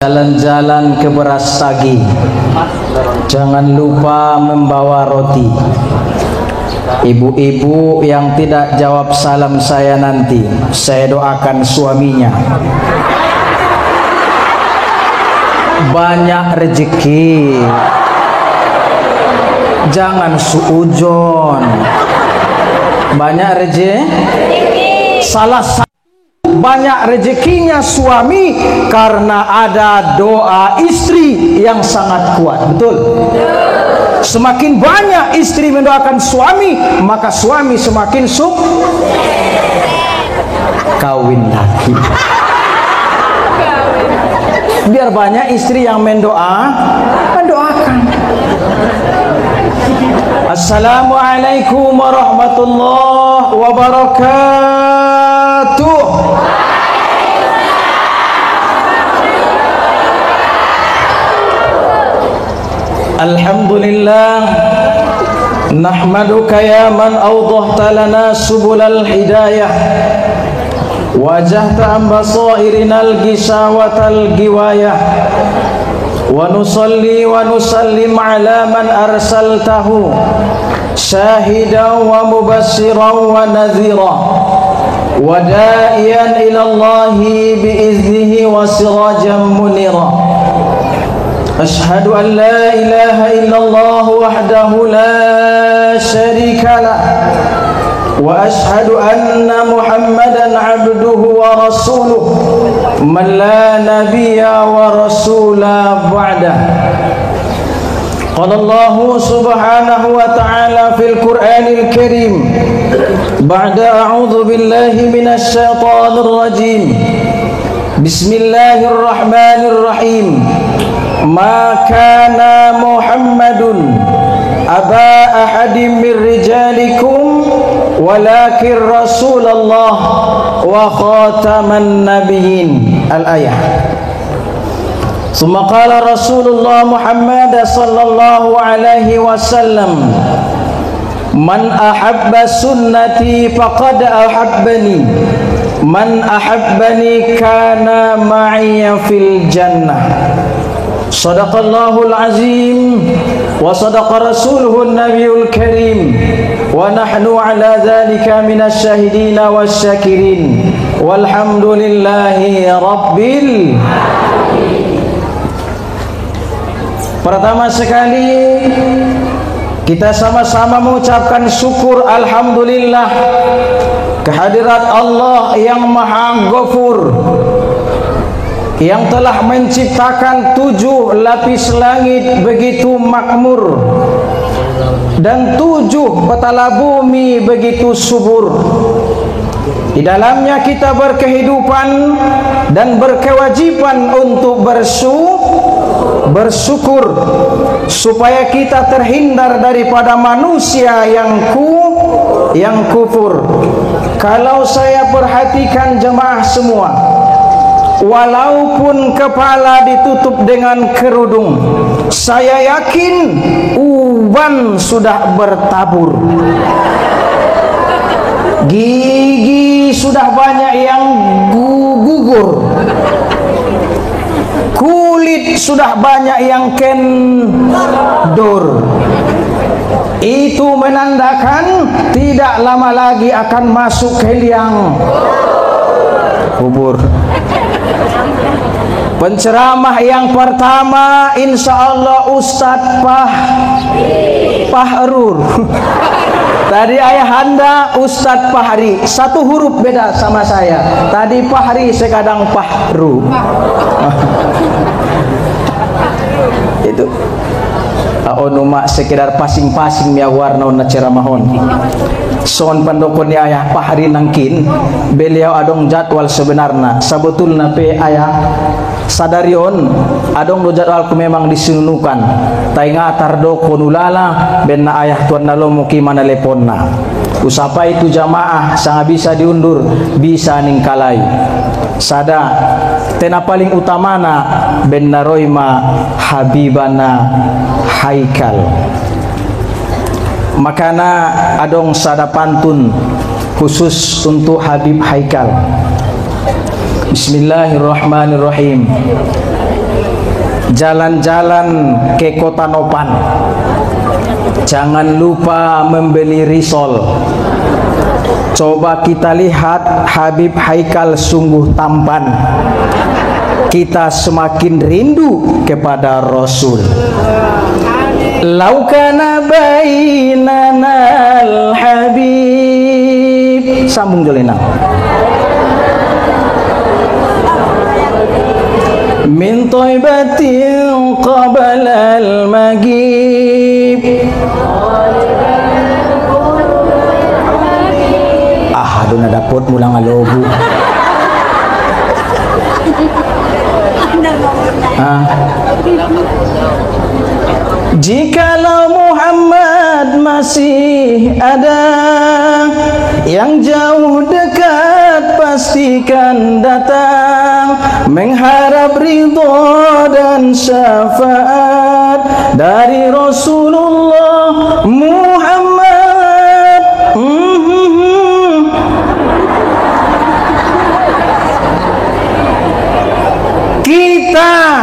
Jalan-jalan ke Berastagi, jangan lupa membawa roti. Ibu-ibu yang tidak jawab salam saya nanti, saya doakan suaminya banyak rezeki, jangan suujon. Banyak rezeki, salah satu banyak rezekinya suami karena ada doa istri yang sangat kuat. Betul? Semakin banyak istri mendoakan suami, maka suami semakin kawin lagi. Biar banyak istri yang mendoakan. Assalamualaikum warahmatullahi wabarakatuh. Alhamdulillah, nahmaduka ya man awdahta lana subulal hidayah, wajahta ambasairinal gisawatal giwayah, wa nusalli wa nusallim ala man arsaltahu syahidan wa mubassiran wa nadhira wa da'iyan ila Allahi biiznihi wa sirajan munira. Ashhadu an la ilaha illallah wahdahu la syarika lah, wa ashhadu anna Muhammadan abduhu wa rasuluh man la nabiyya wa rasula ba'dah. Qala Allah subhanahu wa ta'ala fil Qur'anil Karim ba'da a'udzu billahi minasy syaithanir rajim. Bismillahirrahmanirrahim. Ma kana Muhammadun aba ahadin min rijalikum walakin Rasulullah wa khataman nabiyyin. Al-ayah. Thumma qala Rasulullah Muhammad sallallahu alaihi wasallam, man ahabba sunnati faqad ahabbani, man ahabbani kana ma'iya fil jannah. Sadaqallahul azim wa sadaqa rasuluhun nabiyul karim wa nahnu ala dhalika minasy syahidin wasyakirin walhamdulillahi rabbil. Pertama sekali kita sama-sama mengucapkan syukur alhamdulillah kehadirat Allah yang Maha Ghafur, yang telah menciptakan 7 lapis langit begitu makmur dan 7 petala bumi begitu subur. Di dalamnya kita berkehidupan dan berkewajiban untuk bersyukur supaya kita terhindar daripada manusia yang kufur. Kalau saya perhatikan jemaah semua, walaupun kepala ditutup dengan kerudung, saya yakin uban sudah bertabur, gigi sudah banyak yang gugur, kulit sudah banyak yang kendor. Itu menandakan tidak lama lagi akan masuk ke liang kubur. Penceramah yang pertama insya Allah Ustadz Fahrur. Tadi ayahanda Ustadz Fahri, satu huruf beda sama saya. Tadi Fahri, sekarang Fahru. Itu mak sekedar pasing-pasing ya warna ceramahon. Son pendokon ayah Fahri nangkin, beliau adong jadwal sebenarnya sebetulnya pe ayah sadarion adong do jadwal ku memang disinunukan tainga tardo konulala benna ayah tuan nalo muki mana leponna usapa itu jamaah sangat bisa diundur bisa ningkalai sada tena paling utamana benna roima habibana haikal. Makana adong sada pantun khusus untuk Habib Haikal. Bismillahirrahmanirrahim. jalan-jalan ke Kota Nopan. Jangan lupa membeli risol. Coba kita lihat Habib Haikal sungguh tampan. Kita semakin rindu kepada Rasul. Lau kana bainana al-habib. Sambung Jolina. Min thaibatin qabla al-magib. Doon na dapot mulang alobo. Jikalau Muhammad masih ada, yang jauh dekat pastikan datang, mengharap ridho dan syafaat dari Rasulullah Muhammad. Kita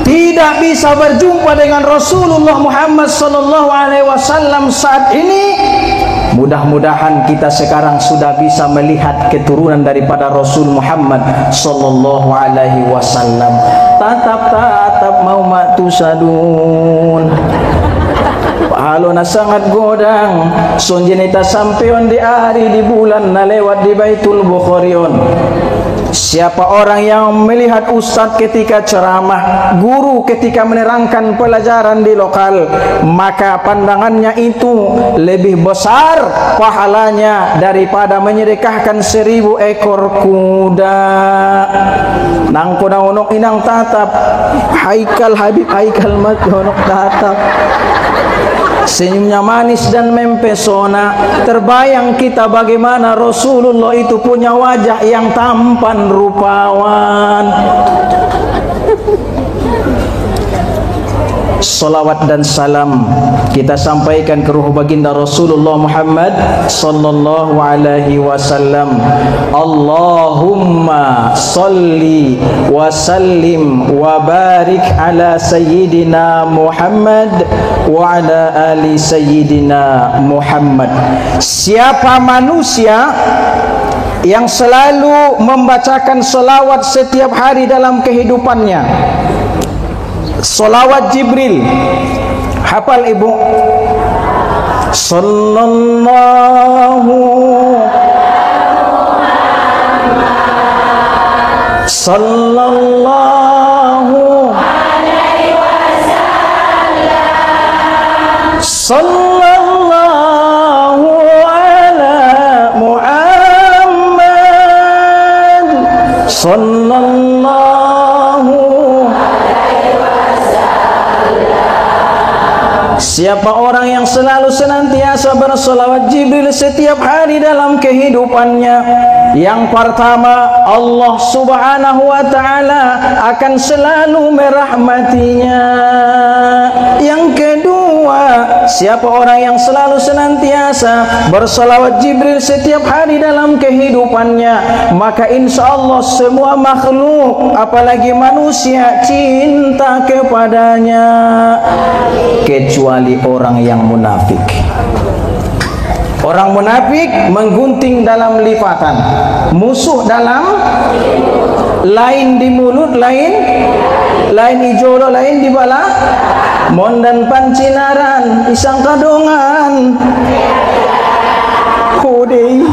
tidak bisa berjumpa dengan Rasulullah Muhammad sallallahu alaihi wasallam saat ini. Mudah-mudahan kita sekarang sudah bisa melihat keturunan daripada Rasul Muhammad sallallahu alaihi wasallam. Tatap mau matusadun. Halo na sangat godang sonjenita sampeon di hari di bulan na lewat di Baitul Bukharion. Siapa orang yang melihat ustadz ketika ceramah, guru ketika menerangkan pelajaran di lokal, maka pandangannya itu lebih besar pahalanya daripada menyedekahkan 1000 ekor kuda. Nang kuna unok inang tatap Haikal Habib Haikal mat unok tatap. Senyumnya manis dan mempesona. Terbayang kita bagaimana Rasulullah itu punya wajah yang tampan rupawan. Salawat dan salam kita sampaikan ke ruh baginda Rasulullah Muhammad sallallahu alaihi wasallam. Allahumma salli wa sallim wa barik ala sayyidina Muhammad wa ala ali sayyidina Muhammad. Siapa manusia yang selalu membacakan salawat setiap hari dalam kehidupannya, salawat Jibril, hafal ibu? Sallallahu alaihi wasallam. Sallallahu ala Muhammad. Sallallahu. Siapa orang yang selalu senantiasa bersolawat Jibril setiap hari dalam kehidupannya, yang pertama Allah subhanahu wa ta'ala akan selalu merahmatinya. Yang kedua, siapa orang yang selalu senantiasa bersolawat Jibril setiap hari dalam kehidupannya, maka insya Allah semua makhluk apalagi manusia cinta kepadanya, kecuali orang yang munafik. Orang munafik menggunting dalam lipatan, musuh dalam, lain di mulut, lain ijolo, lain di bala, mondan pancinaran, isang kadongan, kudei.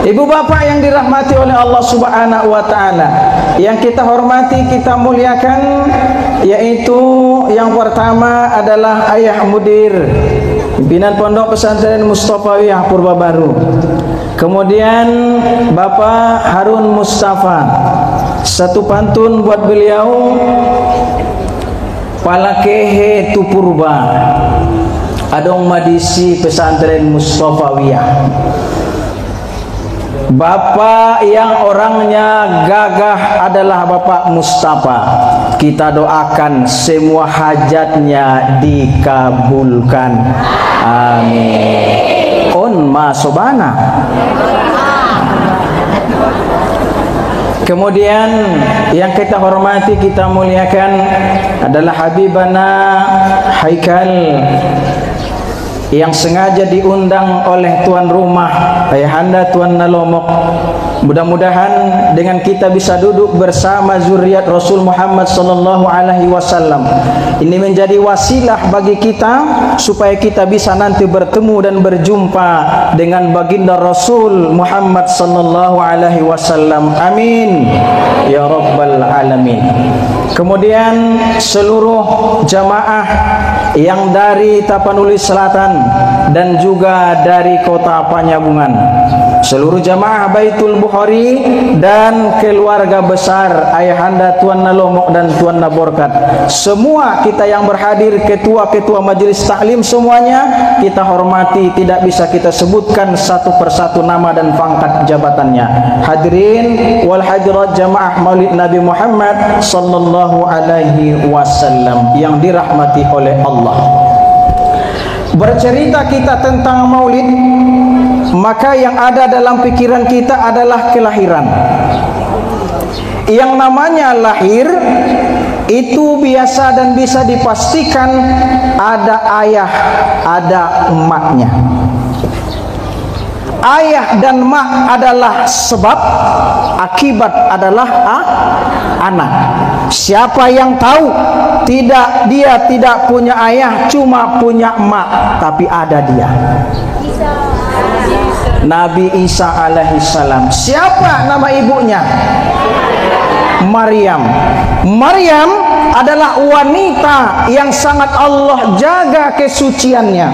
Ibu bapak yang dirahmati oleh Allah subhanahu wa ta'ala, yang kita hormati, kita muliakan, yaitu yang pertama adalah Ayah Mudir pimpinan Pondok Pesantren Mustafawiyah Purba Baru. Kemudian Bapak Harun Mustafa, satu pantun buat beliau. Palakehe tu purba adong madisi Pesantren Mustafawiyah. Bapak yang orangnya gagah adalah Bapak Mustafa. Kita doakan semua hajatnya dikabulkan. Amin. On masobana. Kemudian yang kita hormati, kita muliakan adalah Habibana Haikal yang sengaja diundang oleh tuan rumah Ayahanda Tuan Nalomok. Mudah-mudahan dengan kita bisa duduk bersama zuriat Rasul Muhammad sallallahu alaihi wasallam ini menjadi wasilah bagi kita supaya kita bisa nanti bertemu dan berjumpa dengan baginda Rasul Muhammad sallallahu alaihi wasallam. Amin ya rabbal alamin. Kemudian seluruh jamaah yang dari Tapanuli Selatan dan juga dari kota Panyabungan, seluruh jamaah Baitul Bukhari dan keluarga besar Ayahanda Tuan Nalomok dan Tuan Naborkat, semua kita yang berhadir, ketua-ketua majelis taklim semuanya kita hormati, tidak bisa kita sebutkan satu persatu nama dan pangkat jabatannya. Hadirin wal hadirat jamaah Maulid Nabi Muhammad sallallahu alaihi wasallam yang dirahmati oleh Allah. Bercerita kita tentang maulid, maka yang ada dalam pikiran kita adalah kelahiran. Yang namanya lahir itu biasa dan bisa dipastikan ada ayah, ada emaknya. Ayah dan mak adalah sebab, akibat adalah anak. Siapa yang tahu dia tidak punya ayah, cuma punya mak, tapi ada dia. Nabi Isa alaihi salam. Siapa nama ibunya? Maryam. Maryam adalah wanita yang sangat Allah jaga kesuciannya.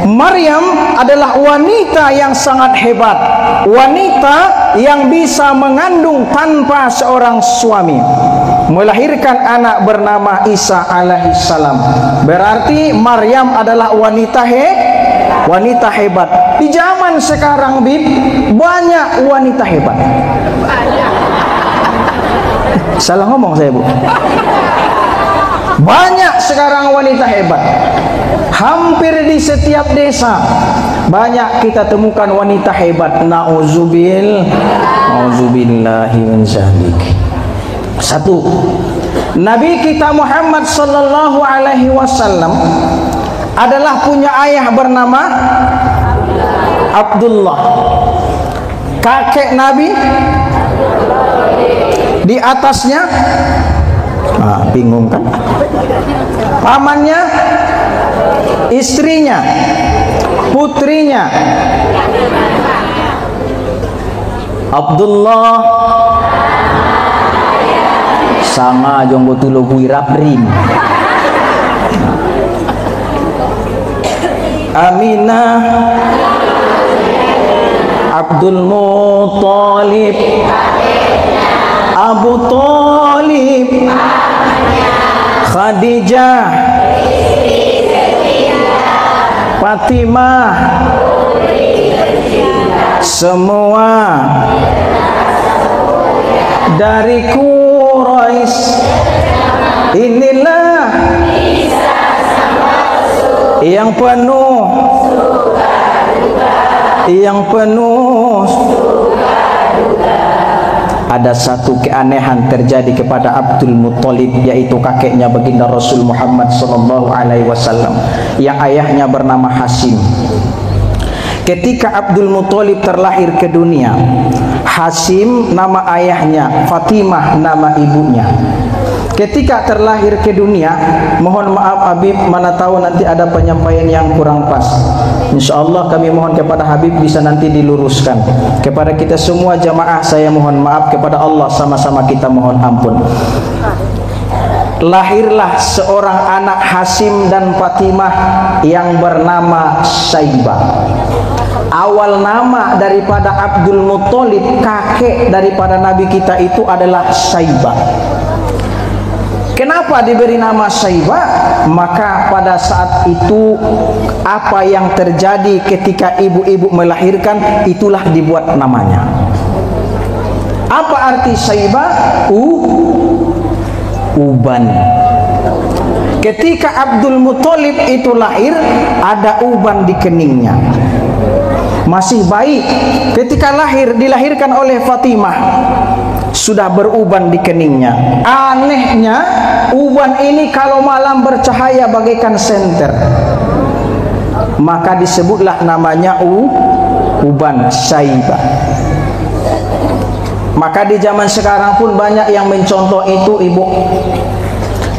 Maryam adalah wanita yang sangat hebat, wanita yang bisa mengandung tanpa seorang suami, melahirkan anak bernama Isa alaihi salam. Berarti Maryam adalah wanita hebat. Di zaman sekarang Bib, banyak wanita hebat. Salah ngomong saya, Bu. Banyak sekarang wanita hebat. Hampir di setiap desa banyak kita temukan wanita hebat. Nauzubillahi min dzalik. Satu, Nabi kita Muhammad sallallahu alaihi wasallam adalah punya ayah bernama Abdullah. Kakek Nabi di atasnya, bingung kan? Pamannya, istrinya, putrinya. Abdullah sama jonggo tulo buirabrin. Aminah, Abdul Muttalib, Abu Thalib, Khadijah, Fatimah, semua dari Quraisy. Inilah yang penuh ada satu keanehan terjadi kepada Abdul Muttalib, yaitu kakeknya baginda Rasul Muhammad sallallahu alaihi wasallam yang ayahnya bernama Hashim. Ketika Abdul Muttalib terlahir ke dunia, Hashim nama ayahnya, Fatimah nama ibunya. Ketika terlahir ke dunia, mohon maaf Habib, mana tahu nanti ada penyampaian yang kurang pas. InsyaAllah kami mohon kepada Habib bisa nanti diluruskan. Kepada kita semua jamaah saya mohon maaf, kepada Allah sama-sama kita mohon ampun. Lahirlah seorang anak Hashim dan Fatimah yang bernama Syaibah. Awal nama daripada Abdul Muttalib, kakek daripada Nabi kita itu adalah Syaibah. Kenapa diberi nama Syaibah? Maka pada saat itu apa yang terjadi ketika ibu-ibu melahirkan, itulah dibuat namanya. Apa arti Syaibah? Uban. Ketika Abdul Muttalib itu lahir, ada uban di keningnya, masih bayi. Ketika lahir, dilahirkan oleh Fatimah. sudah beruban di keningnya. Anehnya, uban ini kalau malam bercahaya bagaikan senter, maka disebutlah namanya uban Syaibah. Maka di zaman sekarang pun banyak yang mencontoh itu, ibu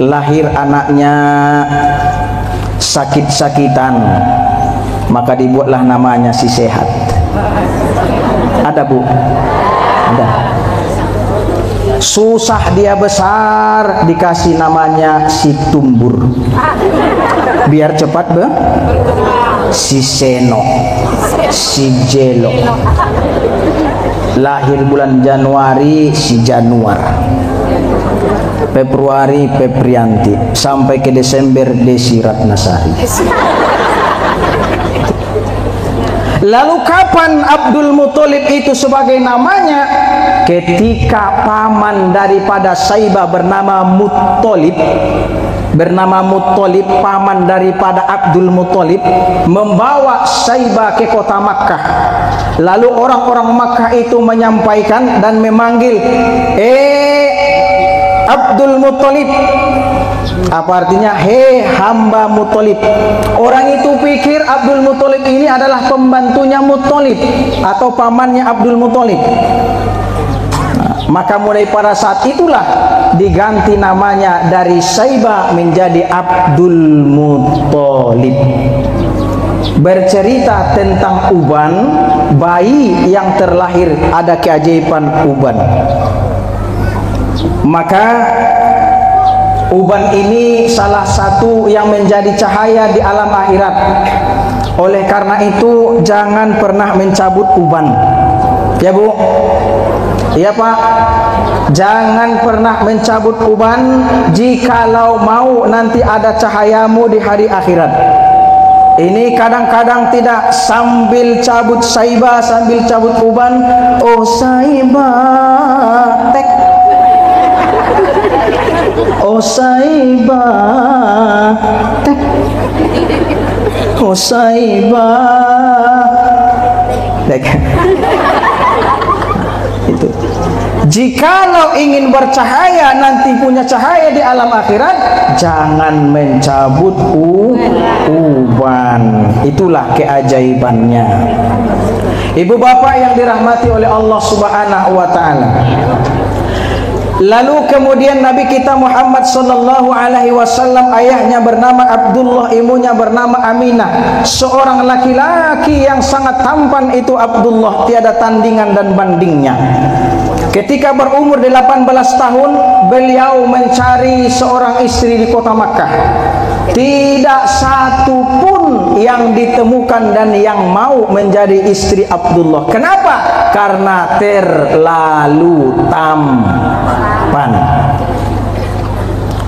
lahir anaknya sakit-sakitan, maka dibuatlah namanya si sehat. Ada bu? Ada. Susah dia besar, dikasih namanya si tumbur, biar cepat si seno, si jelo. Lahir bulan Januari si Januar, Februari Febrianti, sampai ke Desember Desi Ratnasari. Lalu kapan Abdul Muthalib itu sebagai namanya? Ketika paman daripada Syaibah bernama Muthalib, paman daripada Abdul Muthalib, membawa Syaibah ke kota Makkah. Lalu orang-orang Makkah itu menyampaikan dan memanggil, Abdul Muthalib. Apa artinya? Hei hamba Muthalib. Orang itu pikir Abdul Muthalib ini adalah pembantunya Muthalib atau pamannya Abdul Muthalib. Maka mulai pada saat itulah diganti namanya dari Syaibah menjadi Abdul Muthalib. Bercerita tentang uban, bayi yang terlahir, ada keajaiban uban. Maka uban ini salah satu yang menjadi cahaya di alam akhirat. Oleh karena itu jangan pernah mencabut uban. Ya bu? Ya pak? Jangan pernah mencabut uban jikalau mau nanti ada cahayamu di hari akhirat. Ini kadang-kadang tidak sambil cabut Syaibah, sambil cabut uban. Oh Syaibah, tek. Oh Syaibah, tek. Oh Syaibah, tek. Itu. Jikalau ingin bercahaya, nanti punya cahaya di alam akhirat, jangan mencabut uban. Itulah keajaibannya. Ibu bapak yang dirahmati oleh Allah Subhanahu wa taala. Lalu kemudian Nabi kita Muhammad sallallahu alaihi wasallam, ayahnya bernama Abdullah, ibunya bernama Aminah. Seorang laki-laki yang sangat tampan itu Abdullah, tiada tandingan dan bandingnya. Ketika berumur 18 tahun, beliau mencari seorang istri di kota Makkah. Tidak satu pun yang ditemukan dan yang mau menjadi istri Abdullah. Kenapa? Karena terlalu tampan.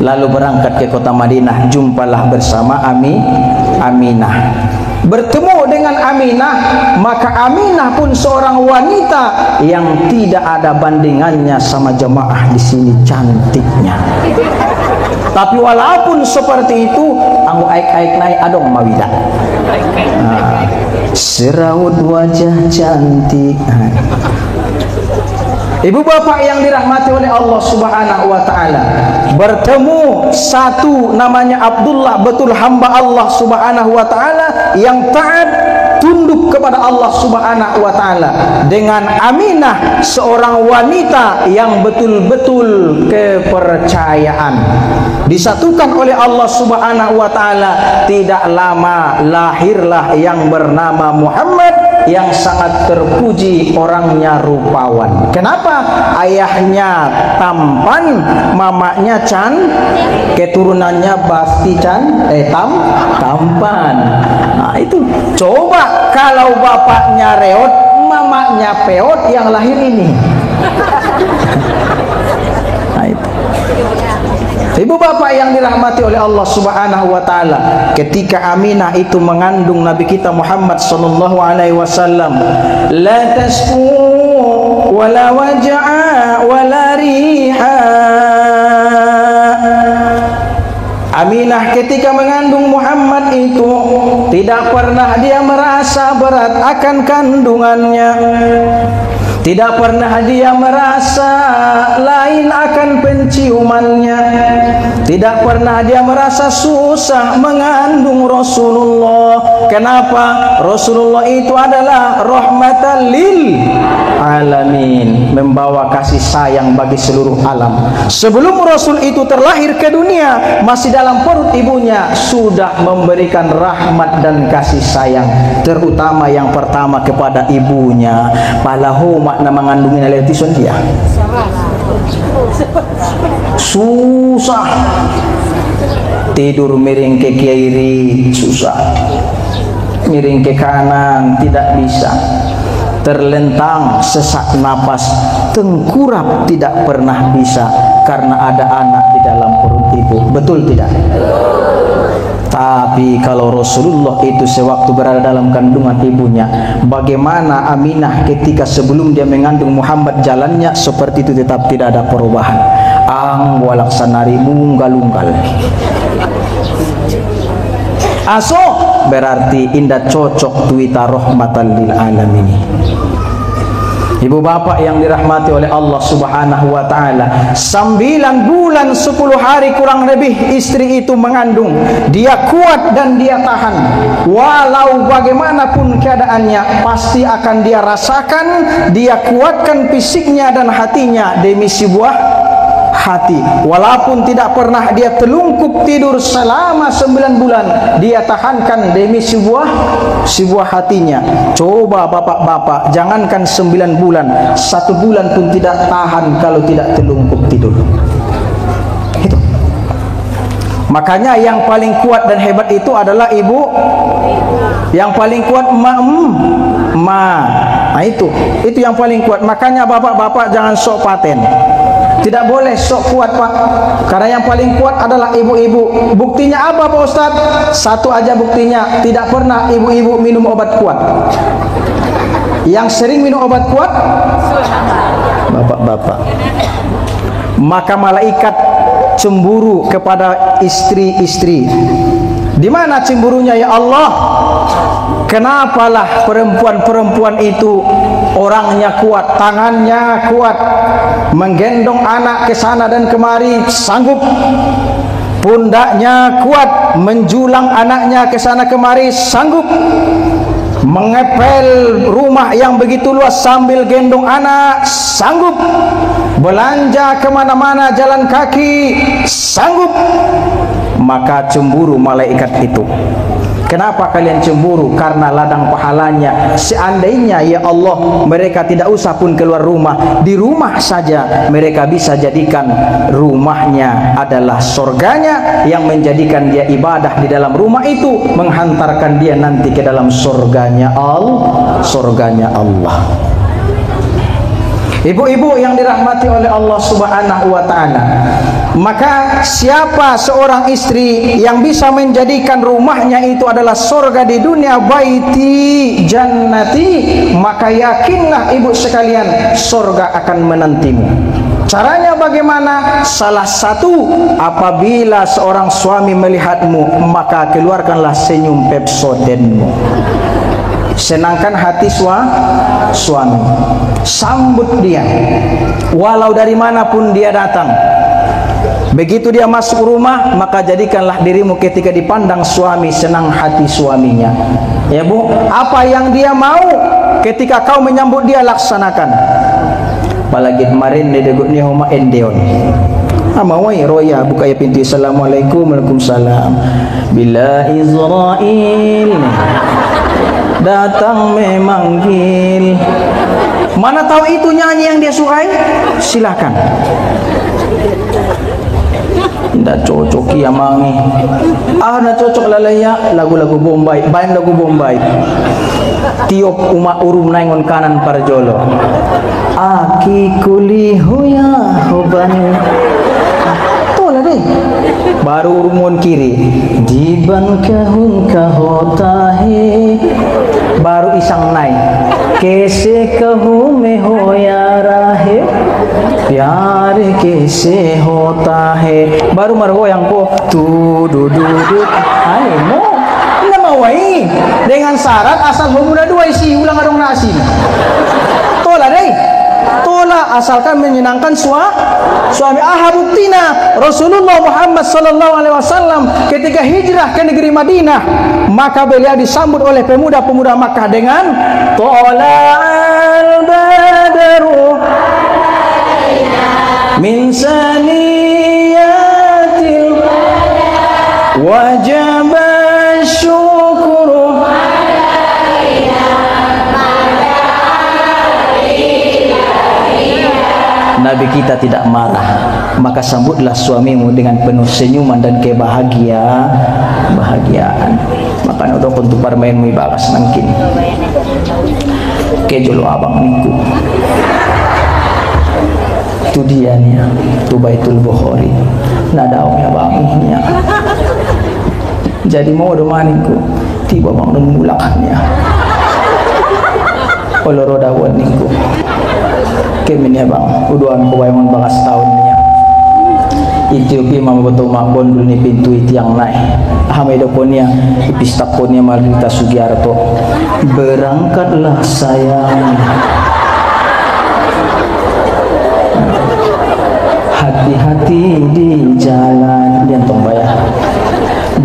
Lalu berangkat ke kota Madinah, jumpalah bersama Aminah. Bertemu dengan Aminah, maka Aminah pun seorang wanita yang tidak ada bandingannya sama jemaah di sini cantiknya. Tapi walaupun seperti itu, anggu aik-aik naik adong mawida. Seraut wajah cantik. Ibu bapak yang dirahmati oleh Allah Subhanahu wa taala, bertemu satu namanya Abdullah, betul hamba Allah Subhanahu wa taala yang taat, tunduk kepada Allah Subhanahu wa taala, dengan Aminah, seorang wanita yang betul-betul kepercayaan. Disatukan oleh Allah Subhanahu wa taala, tidak lama lahirlah yang bernama Muhammad, yang sangat terpuji, orangnya rupawan. Kenapa? Ayahnya tampan, mamanya keturunannya pasti tampan. Nah itu, coba kalau bapaknya reot, mamanya peot, yang lahir ini. Nah itu. Ibu bapak yang dirahmati oleh Allah Subhanahu wa taala, ketika Aminah itu mengandung Nabi kita Muhammad sallallahu alaihi wasallam, la tasfu wala waj'a wala riha. Aminah ketika mengandung Muhammad itu tidak pernah dia merasa berat akan kandungannya. Tidak pernah dia merasa lain akan penciumannya. Tidak pernah dia merasa susah mengandung Rasulullah. Kenapa? Rasulullah itu adalah rahmatan lil alamin, membawa kasih sayang bagi seluruh alam. Sebelum Rasul itu terlahir ke dunia, masih dalam perut ibunya sudah memberikan rahmat dan kasih sayang, terutama yang pertama kepada ibunya. Palahu makna mengandungi naletisun dia susah, tidur miring ke kiri susah, miring ke kanan tidak bisa, terlentang sesak napas, tengkurap tidak pernah bisa karena ada anak di dalam perut ibu. Betul tidak? Tapi kalau Rasulullah itu sewaktu berada dalam kandungan ibunya, bagaimana Aminah ketika sebelum dia mengandung Muhammad, jalannya seperti itu tetap tidak ada perubahan. Ang walaksanari munggal-unggal. Aso berarti indah cocok tuita rahmatan lil alamin. Ibu bapak yang dirahmati oleh Allah subhanahu wa ta'ala, 9 bulan 10 hari kurang lebih istri itu mengandung. Dia kuat dan dia tahan. Walau bagaimanapun keadaannya, pasti akan dia rasakan. Dia kuatkan fisiknya dan hatinya demi sebuah hati. Walaupun tidak pernah dia telungkup tidur selama 9 bulan, dia tahankan demi sebuah hatinya. Coba bapak-bapak, jangankan 9 bulan, 1 bulan pun tidak tahan kalau tidak telungkup tidur. Itu. Makanya yang paling kuat dan hebat itu adalah ibu. Yang paling kuat Nah, itu yang paling kuat. Makanya bapak-bapak jangan sok paten. Tidak boleh sok kuat, Pak. Karena yang paling kuat adalah ibu-ibu. Buktinya apa, Pak Ustadz? Satu aja buktinya, tidak pernah ibu-ibu minum obat kuat. Yang sering minum obat kuat bapak-bapak. Maka malaikat cemburu kepada istri-istri. Di mana cemburunya ya Allah? Kenapalah perempuan-perempuan itu orangnya kuat, tangannya kuat, menggendong anak ke sana dan kemari sanggup, pundaknya kuat, menjulang anaknya ke sana kemari sanggup, mengepel rumah yang begitu luas sambil gendong anak sanggup, belanja kemana-mana jalan kaki sanggup. Maka cemburu malaikat itu. Kenapa kalian cemburu? Karena ladang pahalanya. Seandainya ya Allah mereka tidak usah pun keluar rumah, di rumah saja mereka bisa jadikan rumahnya adalah surganya, yang menjadikan dia ibadah di dalam rumah itu menghantarkan dia nanti ke dalam surganya Allah. Ibu-ibu yang dirahmati oleh Allah subhanahu wa ta'ala, maka siapa seorang istri yang bisa menjadikan rumahnya itu adalah surga di dunia, baiti jannati, maka yakinlah ibu sekalian, surga akan menantimu. Caranya bagaimana? Salah satu, apabila seorang suami melihatmu, maka keluarkanlah senyum Pepsodenmu. Senangkan hati suami, sambut dia walau dari manapun dia datang. Begitu dia masuk rumah, maka jadikanlah dirimu ketika dipandang suami senang hati suaminya. Ya Bu, apa yang dia mau ketika kau menyambut dia, laksanakan. Apalagi kemarin dedegut ni homa endeon. Amawai roya buka ya pintu. Assalamualaikum, waalaikumsalam. Bila Israel datang memanggil. Mana tahu itu nyanyi yang dia sukai? Silakan. Tidak cocok ya mangi. Nak cocok lalaya lagu-lagu Bombay, bain lagu Bombay. Tiop uma urum naingon kanan parjolo. Aki kuli hoya hoban. Baru rumun kiri, jiban kahun kahotahe, baru isang naik, kese kahu me hoya rahe, pyare kese hotahe, baru margoyang ko, tu du du du, ay mo, namawai, dengan syarat asal humuna dua isi ulang adong nasi, tola deh. asalkan menyenangkan suami. Buktinya Rasulullah Muhammad sallallahu alaihi wasallam ketika hijrah ke negeri Madinah, maka beliau disambut oleh pemuda-pemuda Makkah dengan Tola'al badru min saniyatil wajaba syukru. Nabi kita tidak marah, maka sambutlah suamimu dengan penuh senyuman dan kebahagiaan. Maka udah untuk permainmu ibakas nangkin kejolo abang niku tu dianya tu Baitul Bukhari nadaw ya banginya. Jadi mau domaniku tiba bangun mulakannya oloro dawan niku kemin ya bang uduan ko bayang bakas tahun niya Ethiopia mabato makbon dulu ni pintu itu yang naik hamido po niya ipista po niya Margarita Sugiarto, berangkatlah sayang, hati-hati di jalan. Dia tong bayar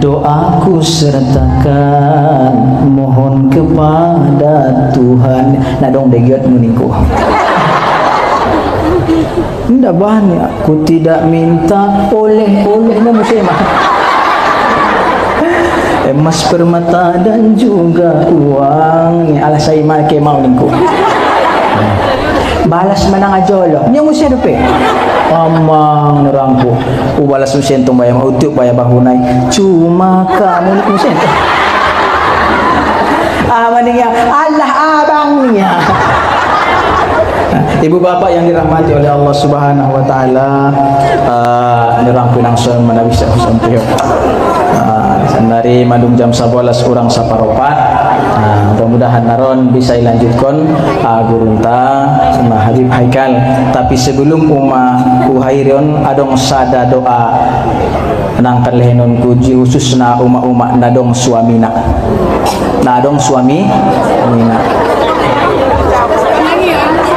doaku sertakan, mohon kepada Tuhan. Nah dong degiat meniko ndak banyak, aku tidak minta oleh-olehnya muslimah, emas permata dan juga uang. Alas saya make mau ningku balas menang ajolo nya musia depe amang nerangku balas musia tong bayam utuk bayam bahunai cuma kamu musia maningnya Allah abangnya. Ibu bapak yang dirahmati oleh Allah Subhanahu wa taala, nirangku nang son manabi sa sampio. Dari madung jam 11 urang saparopat. Mudah-mudahan naron bisa ilanjutkan gurunta sama Habib Haikal. Tapi sebelum uhairion adong sada doa nangkan lehenon kuji khususna uma nadong suamina. Nadong suamina.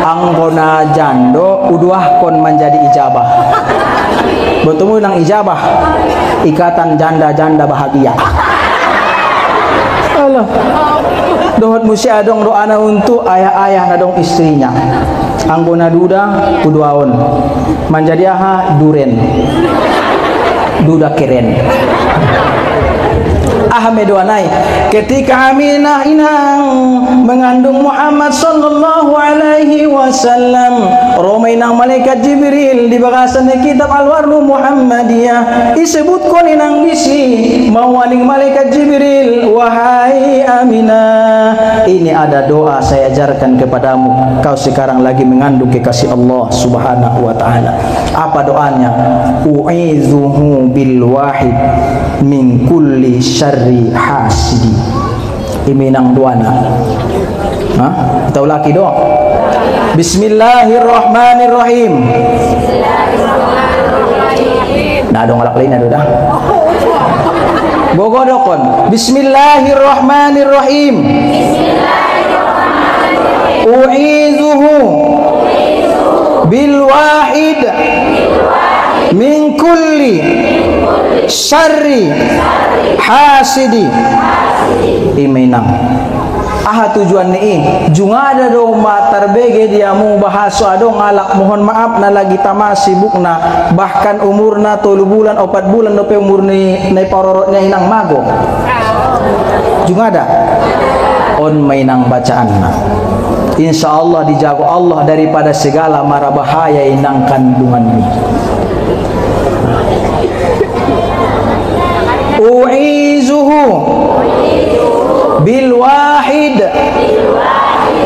Anggona jando uduah kon menjadi ijabah. Bertemu nang ijabah ikatan janda-janda bahagia. Allah. Dohot musi adong doana untuk ayah-ayah nadong istrinya. Anggona duda uduaon menjadi aha duren. Duda keren. Ahmed Wanai ketika Aminah inang mengandung Muhammad sallallahu alaihi wasallam, romainang malaikat Jibril di bagasan kitab Al-Warnu Muhammadiyah disebutkan inang bisi mawaling malaikat Jibril, wahai Aminah, ini ada doa saya ajarkan kepadamu, kau sekarang lagi mengandung kekasih Allah Subhanahu wa taala. Apa doanya? U'izuhu bil wahid min kulli syarri hasidi. Iminang duana. Tahu laki doa. Bismillahirrahmanirrahim. Nah dong alak lain dah. Gogodokon. Bismillahirrahmanirrahim. U'izuhu bil wahid min kulli syarri hasidi. Iminang tujuan ni junga ada do matar bege dia mu bahasa adong alak mohon maaf na lagi tama sibuk na bahkan umurna 3 bulan 4 bulan do pe umur ni parorotnya inang mago junga ada on mainang bacaan na insyaallah dijago Allah daripada segala mara bahaya inang kandungan ni. U'izuhu bil wahid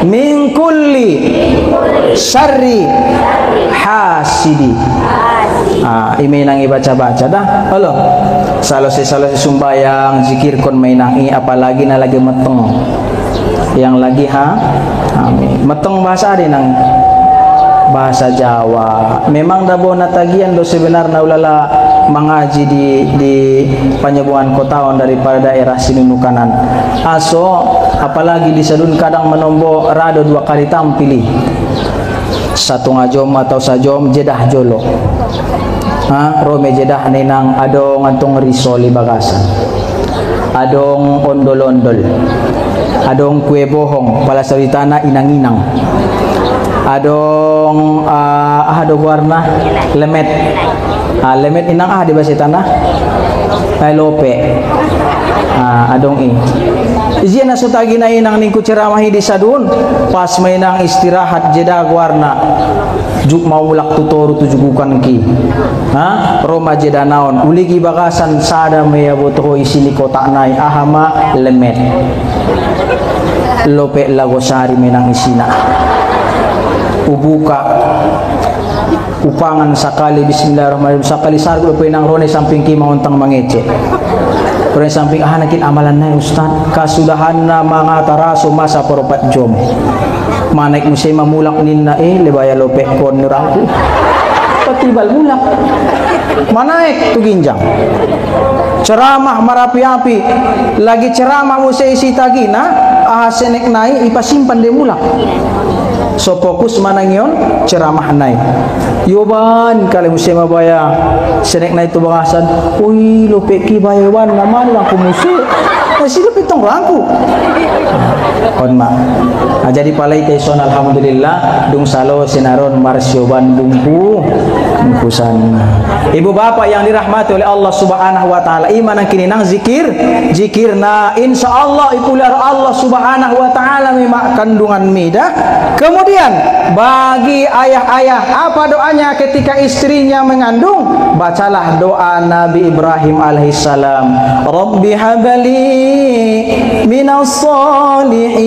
min kulli syarri hasidi. Ini nang baca-baca dah. Halo. Salose sumbayang zikir kon mainangi apalagi na lagi meteng. Yang lagi amin. Meteng bahasa ada nang bahasa Jawa. Memang dabo natagian do sebenarnya ulala mengaji di Panyabuan Kotaon daripada daerah Sinunukanan. Aso apalagi di Sedun kadang menombo rado 2 kali tampili. satu ngajom atau sajom jedah jolo rome jedah ninang adong antong risoli bagasan, adong ondol-ondol, adong kue bohong pala sawitana inang-inang, adong adong warna lemet, lemet inang di bahasa tanah lope, adong izin na sutagi na inang ning kuceramahi di sadun pas may nang istirahat jeda warna juk maulak tutoro tujugukan ki roma jeda naon uligi bagasan sada maya boto isini kota nai ahama lemet lope lagosari menang isina ubuka upangan sakali bismillahirrahmanirrahim sakali sargo penang rone samping ki mauntang mangece Orang samping nakin amalan na ustad kasudahan na mga taraso masa poropat jom manaik musay mamulak ninna lebaya lope kon nurangku patibal mulak manaik tu ginjang ceramah marapi-api lagi ceramah musay sitagina senek nai ipasimpan de mulak so fokus manangyon ceramah nai yoban kali musay mabaya senek nai tu bagasan uy lope ki bayawan naman lang kumusay sino pitong rangku konma jadi palay teson alhamdulillah dung salo sinaron marsyoban bungku bungkusan ibu bapak yang dirahmati oleh Allah subhanahu wa ta'ala iman ang kininang zikir na insyaallah ipular Allah subhanahu wa ta'ala memang kandungan mida. Kemudian bagi ayah-ayah apa doanya ketika istrinya mengandung? Bacalah doa Nabi Ibrahim alaihissalam, Rabbi habali minas salihin,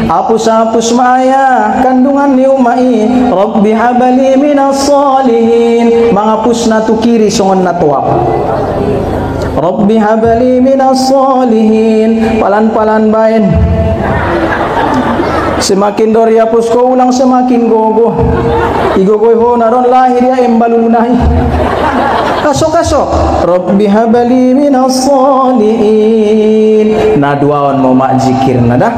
hapus-hapus maya kandungan ni umai, Rabbi habali minas salihin, mangapus na tu kiri songon na tuwap, Rabbi habali minas salihin, palan-palan bain semakin dori hapus ko ulang semakin gogo igogoy ho naron lahir ya embalulunahi kasok Rabbi habali minas salihin na duawan mau mak zikir nada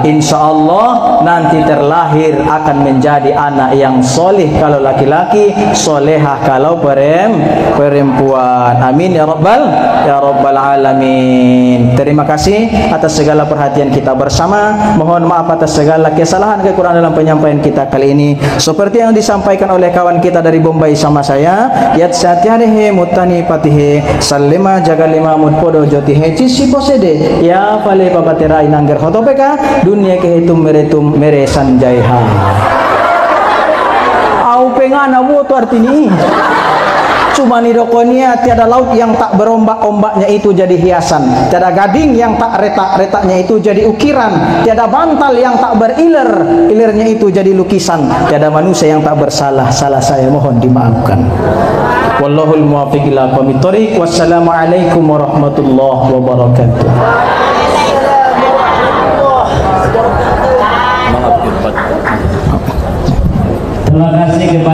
insyaallah nanti terlahir akan menjadi anak yang soleh kalau laki-laki, solehah kalau perempuan. Amin ya rabbal alamin. Terima kasih atas segala perhatian kita bersama. Mohon maaf atas segala kesalahan kekurangan dalam penyampaian kita kali ini. Seperti yang disampaikan oleh kawan kita dari Bombay sama saya, yat satyarehe mutani patihe sallema jaga lima mutpodo jotihe cisi posede ya pale pabatera inangger hotopeka dunia kehitung mere sanjaiha au pengana woto artini cuma nidokonia tiada laut yang tak berombak-ombaknya itu jadi hiasan, tiada gading yang tak retak-retaknya itu jadi ukiran, tiada bantal yang tak berilirnya itu jadi lukisan, tiada manusia yang tak bersalah, salah saya mohon dimaafkan. Wallahul muwaffiq ila aqwamit thoriq. Wassalamualaikum warahmatullahi wabarakatuh. Terima kasih kepada